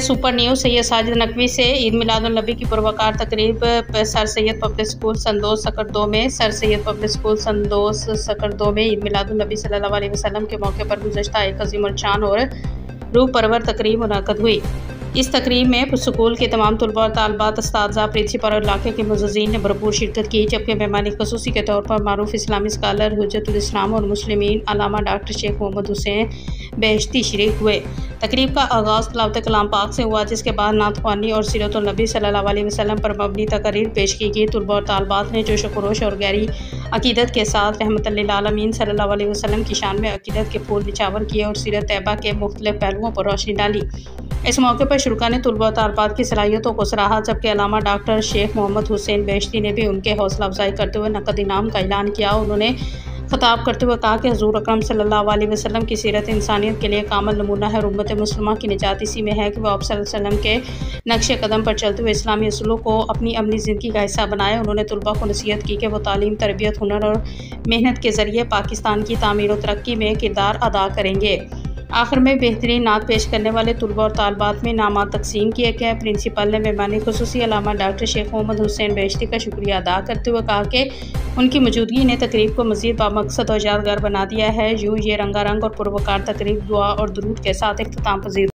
Super news Syed Sajid Naqvi से ईद मिलादुन्नबी की पुरवकार तकरीब सर सैयद पब्लिक स्कूल संदोज सकड़ 2 में सर सैयद पब्लिक स्कूल संदोज सकड़ 2 में ईद मिलादुन्नबी सल्लल्लाहु अलैहि वसल्लम के मौके पर गुज़श्ता एक अज़ीमुल शान और रूह परवर तकरीब मुनक़द हुई। इस तकरीब में स्कूल के तमाम तलबा और तालबात, उस्ताज़ा, प्रिंसिपल और इलाके के मुअज़्ज़िज़ीन ने भरपूर शिरकत की, जबकि मेहमान ख़ुसूसी के तौर पर मारूफ इस्लामी स्कॉलर हुज्जतुल इस्लाम और मुस्लिमीन अल्लामा डॉक्टर शेख मोहम्मद हुसैन बेहश्ती शरीक हुए। तकरीब का आगाज़ तिलावत कलाम पाक से हुआ, जिसके बाद नात ख़्वानी और सीरतुन नबी सल्लल्लाहु अलैहि वसल्लम पर मबनी तकरीर पेश की गई। तलबा और तालबात ने जोश खरोश और गहरी अकीदत के साथ रहमतुल लिल आलमीन सल्लल्लाहु अलैहि वसल्लम की शान में अकीदत के फूल निछावर किए और सीरत तैयबा के मुख्तलिफ पहलुओं पर रोशनी डाली। इस मौके पर शुरा ने तलबा और तालबात की सलाहियतों को सराहा, जबकि अल्लामा डॉक्टर शेख मोहम्मद हुसैन बेहश्ती ने भी उनके हौसला अफजाई करते हुए नकद इनाम का ऐलान किया। उन्होंने खिताब करते हुए कहा कि हुज़ूर अकरम सल्लल्लाहु अलैहि वसल्लम की सीरत इंसानियत के लिए कामिल नमूना है और उम्मत मुस्लिमा की निजात इसी में है कि वह आप सल्लल्लाहु अलैहि वसल्लम के नक्शे कदम पर चलते हुए इस्लामी असूलों को अपनी अमली ज़िंदगी का हिस्सा बनाए। उन्होंने तलबा को नसीहत की कि वो तालीम, तरबियत, हुनर और मेहनत के ज़रिए पाकिस्तान की तामीर और तरक्की में किरदार अदा करेंगे। आखिर में बेहतरीन नात पेश करने वाले तलबा और तालबात में इनामात तकसीम किए गए। प्रिंसिपल ने मेहमान ख़ुसूसी अल्लामा डॉक्टर शेख मोहम्मद हुसैन बेहश्ती का शुक्रिया अदा करते हुए कहा कि उनकी मौजूदगी ने तकरीब को मज़ीद बामकसद और यादगार बना दिया है। यूँ ये रंगारंग और पुरवकार तकरीब दुआ और दुरूद के साथ इख्तिताम पज़ीर